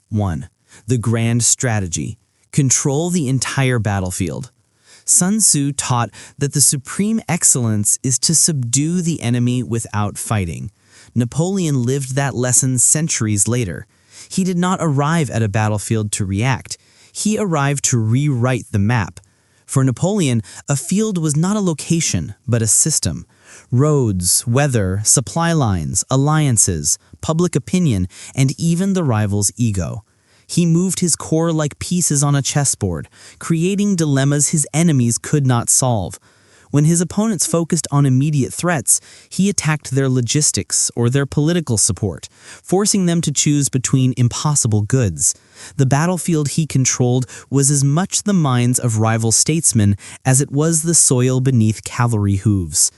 1. The grand strategy. Control the entire battlefield. Sun Tzu taught that the supreme excellence is to subdue the enemy without fighting. Napoleon lived that lesson centuries later. He did not arrive at a battlefield to react. He arrived to rewrite the map. For Napoleon, a field was not a location, but a system. Roads, weather, supply lines, alliances, public opinion, and even the rival's ego. He moved his corps like pieces on a chessboard, creating dilemmas his enemies could not solve. When his opponents focused on immediate threats, he attacked their logistics or their political support, forcing them to choose between impossible goods. The battlefield he controlled was as much the minds of rival statesmen as it was the soil beneath cavalry hooves.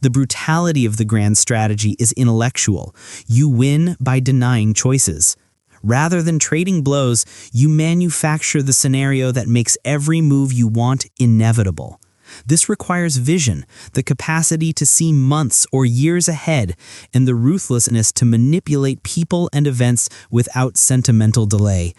The brutality of the grand strategy is intellectual. You win by denying choices. Rather than trading blows, you manufacture the scenario that makes every move you want inevitable. This requires vision, the capacity to see months or years ahead, and the ruthlessness to manipulate people and events without sentimental delay.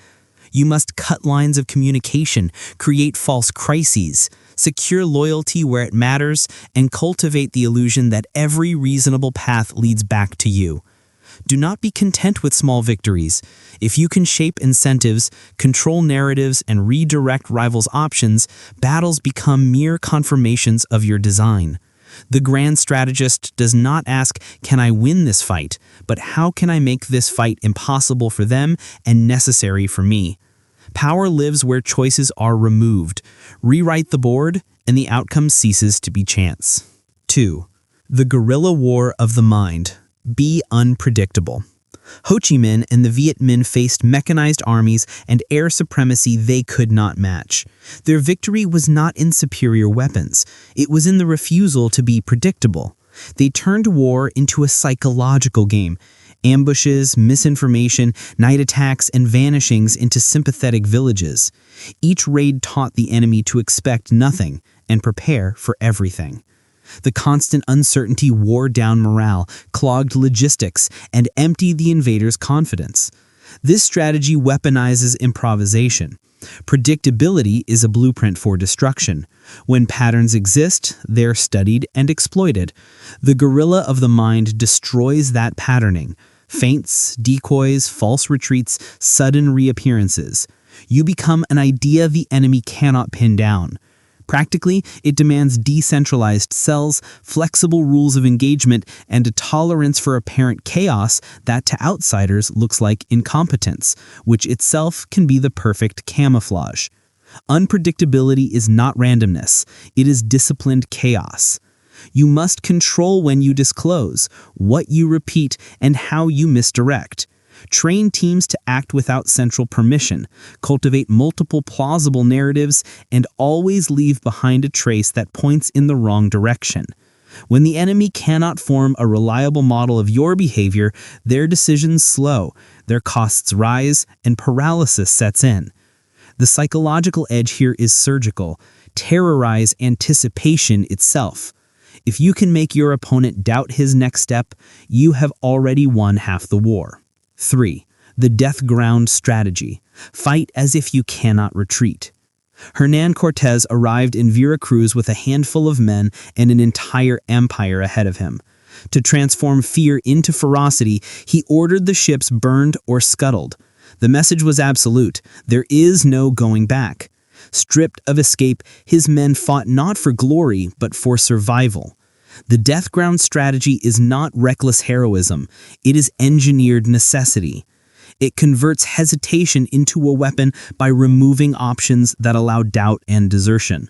You must cut lines of communication, create false crises, secure loyalty where it matters, and cultivate the illusion that every reasonable path leads back to you. Do not be content with small victories. If you can shape incentives, control narratives, and redirect rivals' options, battles become mere confirmations of your design. The grand strategist does not ask, "Can I win this fight?" but "How can I make this fight impossible for them and necessary for me?" Power lives where choices are removed. Rewrite the board, and the outcome ceases to be chance. 2. The guerrilla war of the mind. Be unpredictable. Ho Chi Minh and the Viet Minh faced mechanized armies and air supremacy they could not match. Their victory was not in superior weapons. It was in the refusal to be predictable. They turned war into a psychological game. Ambushes, misinformation, night attacks, and vanishings into sympathetic villages. Each raid taught the enemy to expect nothing and prepare for everything. The constant uncertainty wore down morale, clogged logistics, and emptied the invaders' confidence. This strategy weaponizes improvisation. Predictability is a blueprint for destruction. When patterns exist, they're studied and exploited. The guerrilla of the mind destroys that patterning. Feints, decoys, false retreats, sudden reappearances. You become an idea the enemy cannot pin down. Practically, it demands decentralized cells, flexible rules of engagement, and a tolerance for apparent chaos that to outsiders looks like incompetence, which itself can be the perfect camouflage. Unpredictability is not randomness, it is disciplined chaos. You must control when you disclose, what you repeat, and how you misdirect. Train teams to act without central permission, cultivate multiple plausible narratives, and always leave behind a trace that points in the wrong direction. When the enemy cannot form a reliable model of your behavior, their decisions slow, their costs rise, and paralysis sets in. The psychological edge here is surgical. Terrorize anticipation itself. If you can make your opponent doubt his next step, you have already won half the war. 3. The death ground strategy. Fight as if you cannot retreat. Hernán Cortés arrived in Veracruz with a handful of men and an entire empire ahead of him. To transform fear into ferocity, he ordered the ships burned or scuttled. The message was absolute. There is no going back. Stripped of escape, his men fought not for glory, but for survival. The death ground strategy is not reckless heroism, it is engineered necessity. It converts hesitation into a weapon by removing options that allow doubt and desertion.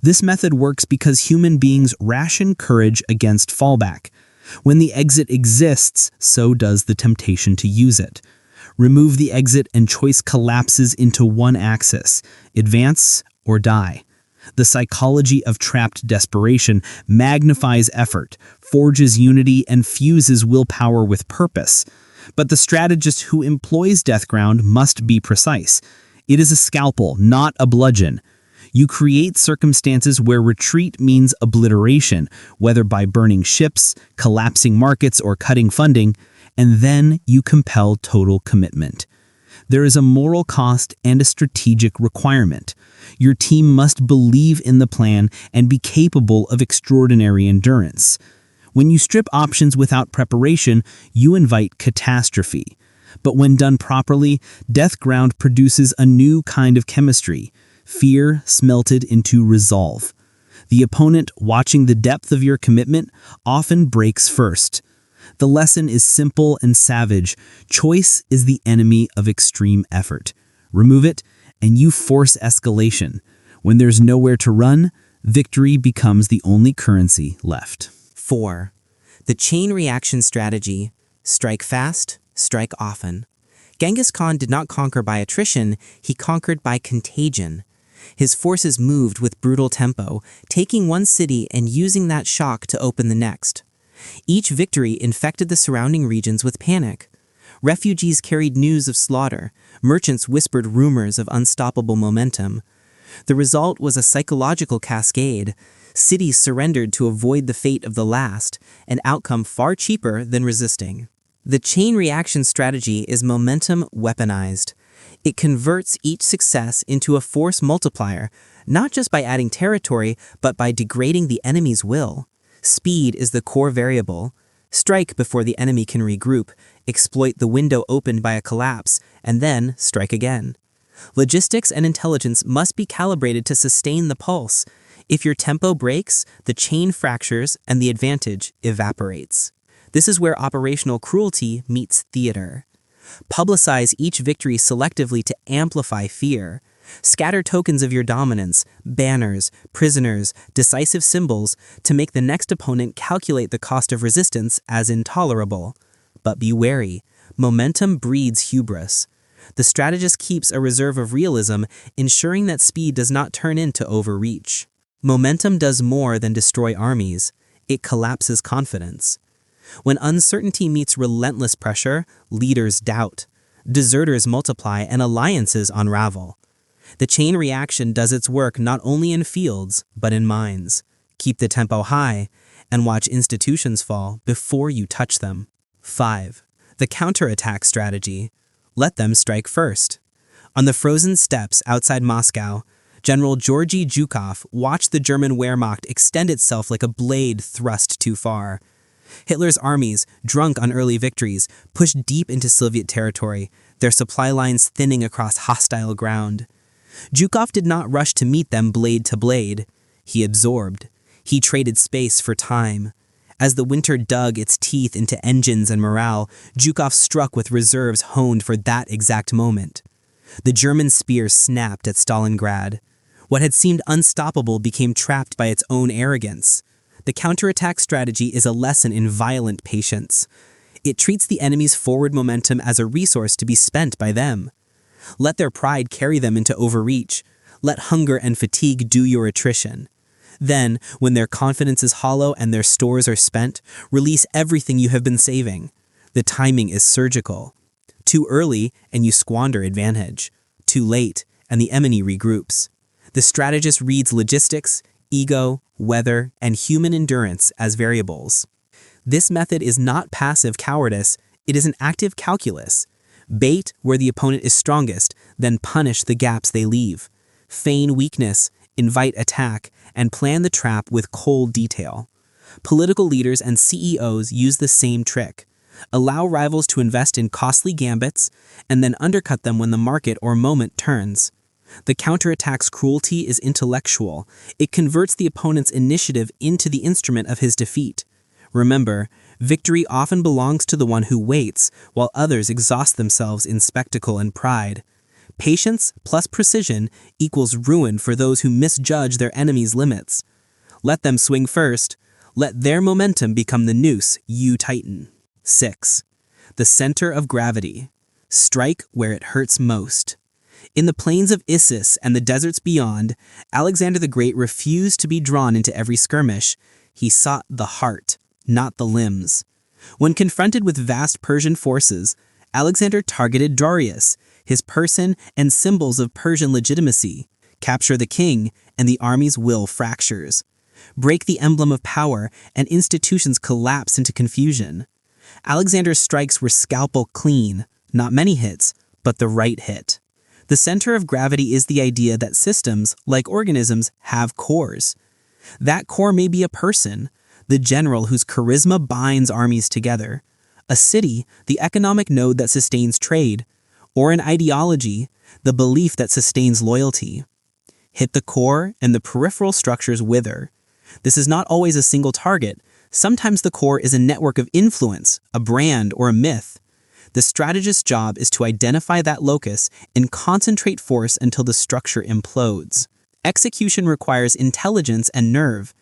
This method works because human beings ration courage against fallback. When the exit exists, so does the temptation to use it. Remove the exit and choice collapses into one axis: advance or die. The psychology of trapped desperation magnifies effort, forges unity, and fuses willpower with purpose. But the strategist who employs death ground must be precise. It is a scalpel, not a bludgeon. You create circumstances where retreat means obliteration, whether by burning ships, collapsing markets, or cutting funding, and then you compel total commitment. There is a moral cost and a strategic requirement. Your team must believe in the plan and be capable of extraordinary endurance. When you strip options without preparation, you invite catastrophe. But when done properly, Death Ground produces a new kind of chemistry, fear smelted into resolve. The opponent, watching the depth of your commitment, often breaks first. The lesson is simple and savage. Choice is the enemy of extreme effort. Remove it, and you force escalation. When there's nowhere to run, victory becomes the only currency left. 4. The chain reaction strategy. Strike fast, strike often. Genghis Khan did not conquer by attrition, he conquered by contagion. His forces moved with brutal tempo, taking one city and using that shock to open the next. Each victory infected the surrounding regions with panic. Refugees carried news of slaughter, merchants whispered rumors of unstoppable momentum. The result was a psychological cascade. Cities surrendered to avoid the fate of the last, an outcome far cheaper than resisting. The chain reaction strategy is momentum weaponized. It converts each success into a force multiplier, not just by adding territory, but by degrading the enemy's will. Speed is the core variable. Strike before the enemy can regroup, exploit the window opened by a collapse, and then strike again. Logistics and intelligence must be calibrated to sustain the pulse. If your tempo breaks, the chain fractures and the advantage evaporates. This is where operational cruelty meets theater. Publicize each victory selectively to amplify fear. Scatter tokens of your dominance, banners, prisoners, decisive symbols, to make the next opponent calculate the cost of resistance as intolerable. But be wary. Momentum breeds hubris. The strategist keeps a reserve of realism, ensuring that speed does not turn into overreach. Momentum does more than destroy armies. It collapses confidence. When uncertainty meets relentless pressure, leaders doubt. Deserters multiply and alliances unravel. The chain reaction does its work not only in fields, but in minds. Keep the tempo high and watch institutions fall before you touch them. 5. The counterattack strategy. Let them strike first. On the frozen steppes outside Moscow, General Georgy Zhukov watched the German Wehrmacht extend itself like a blade thrust too far. Hitler's armies, drunk on early victories, pushed deep into Soviet territory, their supply lines thinning across hostile ground. Zhukov did not rush to meet them blade to blade. He absorbed. He traded space for time. As the winter dug its teeth into engines and morale, Zhukov struck with reserves honed for that exact moment. The German spear snapped at Stalingrad. What had seemed unstoppable became trapped by its own arrogance. The counterattack strategy is a lesson in violent patience. It treats the enemy's forward momentum as a resource to be spent by them. Let their pride carry them into overreach. Let hunger and fatigue do your attrition. Then, when their confidence is hollow and their stores are spent, release everything you have been saving. The timing is surgical. Too early, and you squander advantage. Too late, and the enemy regroups. The strategist reads logistics, ego, weather, and human endurance as variables. This method is not passive cowardice, it is an active calculus. Bait where the opponent is strongest, then punish the gaps they leave. Feign weakness, invite attack, and plan the trap with cold detail. Political leaders and CEOs use the same trick. Allow rivals to invest in costly gambits, and then undercut them when the market or moment turns. The counterattack's cruelty is intellectual. It converts the opponent's initiative into the instrument of his defeat. Remember, victory often belongs to the one who waits, while others exhaust themselves in spectacle and pride. Patience plus precision equals ruin for those who misjudge their enemy's limits. Let them swing first. Let their momentum become the noose you tighten. 6. The center of gravity. Strike where it hurts most. In the plains of Issus and the deserts beyond, Alexander the Great refused to be drawn into every skirmish. He sought the heart, not the limbs. When confronted with vast Persian forces, Alexander targeted Darius, his person and symbols of Persian legitimacy. Capture the king, and the army's will fractures. Break the emblem of power, and institutions collapse into confusion. Alexander's strikes were scalpel clean, not many hits, but the right hit. The center of gravity is the idea that systems, like organisms, have cores. That core may be a person, the general whose charisma binds armies together, a city, the economic node that sustains trade, or an ideology, the belief that sustains loyalty. Hit the core and the peripheral structures wither. This is not always a single target. Sometimes the core is a network of influence, a brand, or a myth. The strategist's job is to identify that locus and concentrate force until the structure implodes. Execution requires intelligence and nerve.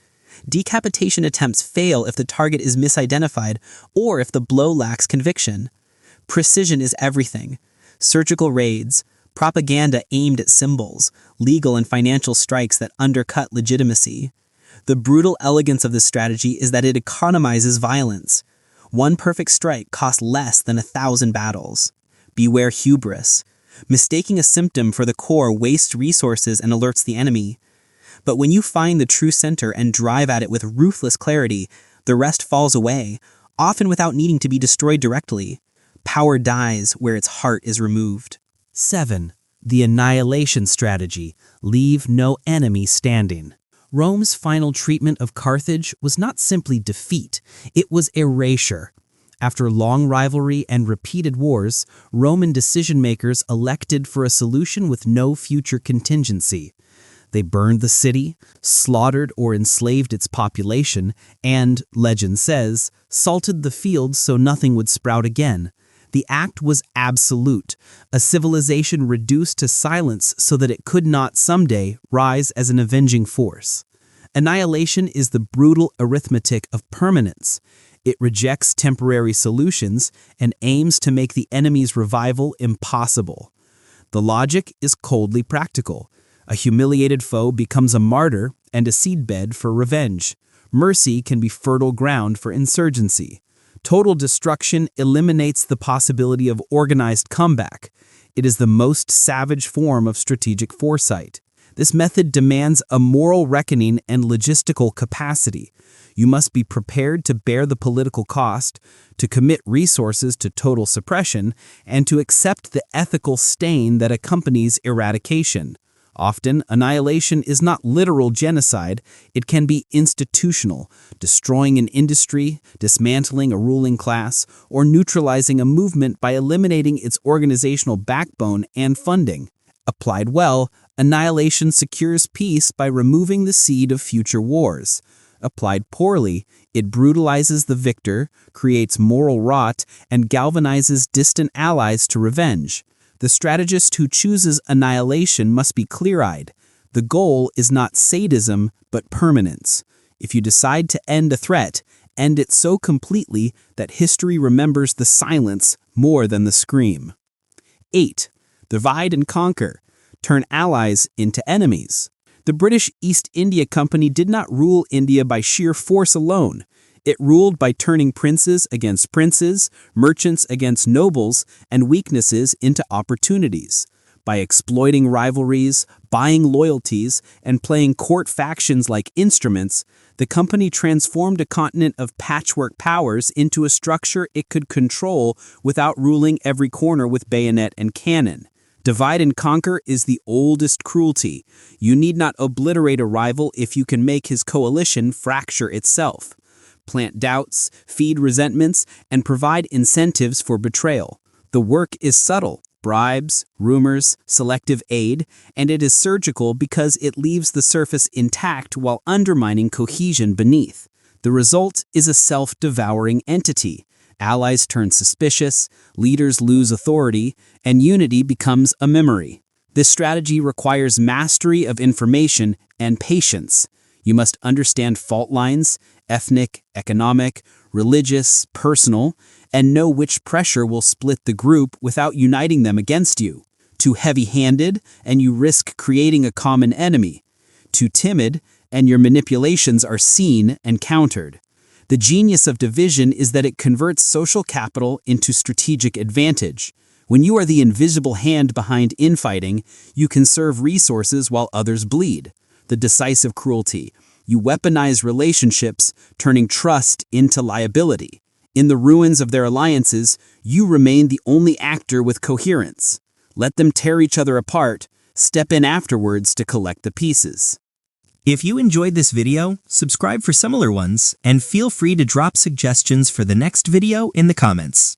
Decapitation attempts fail if the target is misidentified or if the blow lacks conviction. Precision is everything. Surgical raids, propaganda aimed at symbols, legal and financial strikes that undercut legitimacy. The brutal elegance of this strategy is that it economizes violence. One perfect strike costs less than 1,000 battles. Beware hubris. Mistaking a symptom for the core wastes resources and alerts the enemy. But when you find the true center and drive at it with ruthless clarity, the rest falls away, often without needing to be destroyed directly. Power dies where its heart is removed. 7. The annihilation strategy. Leave no enemy standing. Rome's final treatment of Carthage was not simply defeat, it was erasure. After long rivalry and repeated wars, Roman decision-makers elected for a solution with no future contingency. They burned the city, slaughtered or enslaved its population, and, legend says, salted the fields so nothing would sprout again. The act was absolute, a civilization reduced to silence so that it could not someday rise as an avenging force. Annihilation is the brutal arithmetic of permanence. It rejects temporary solutions and aims to make the enemy's revival impossible. The logic is coldly practical. A humiliated foe becomes a martyr and a seedbed for revenge. Mercy can be fertile ground for insurgency. Total destruction eliminates the possibility of organized comeback. It is the most savage form of strategic foresight. This method demands a moral reckoning and logistical capacity. You must be prepared to bear the political cost, to commit resources to total suppression, and to accept the ethical stain that accompanies eradication. Often, annihilation is not literal genocide, it can be institutional, destroying an industry, dismantling a ruling class, or neutralizing a movement by eliminating its organizational backbone and funding. Applied well, annihilation secures peace by removing the seed of future wars. Applied poorly, it brutalizes the victor, creates moral rot, and galvanizes distant allies to revenge. The strategist who chooses annihilation must be clear-eyed. The goal is not sadism, but permanence. If you decide to end a threat, end it so completely that history remembers the silence more than the scream. 8. Divide and conquer. Turn allies into enemies. The British East India Company did not rule India by sheer force alone. It ruled by turning princes against princes, merchants against nobles, and weaknesses into opportunities. By exploiting rivalries, buying loyalties, and playing court factions like instruments, the company transformed a continent of patchwork powers into a structure it could control without ruling every corner with bayonet and cannon. Divide and conquer is the oldest cruelty. You need not obliterate a rival if you can make his coalition fracture itself. Plant doubts, feed resentments, and provide incentives for betrayal. The work is subtle, bribes, rumors, selective aid, and it is surgical because it leaves the surface intact while undermining cohesion beneath. The result is a self-devouring entity. Allies turn suspicious, leaders lose authority, and unity becomes a memory. This strategy requires mastery of information and patience. You must understand fault lines, ethnic, economic, religious, personal, and know which pressure will split the group without uniting them against you. Too heavy-handed, and you risk creating a common enemy. Too timid, and your manipulations are seen and countered. The genius of division is that it converts social capital into strategic advantage. When you are the invisible hand behind infighting, you conserve resources while others bleed. The decisive cruelty. You weaponize relationships, turning trust into liability. In the ruins of their alliances, you remain the only actor with coherence. Let them tear each other apart. Step in afterwards to collect the pieces. If you enjoyed this video, subscribe for similar ones, and feel free to drop suggestions for the next video in the comments.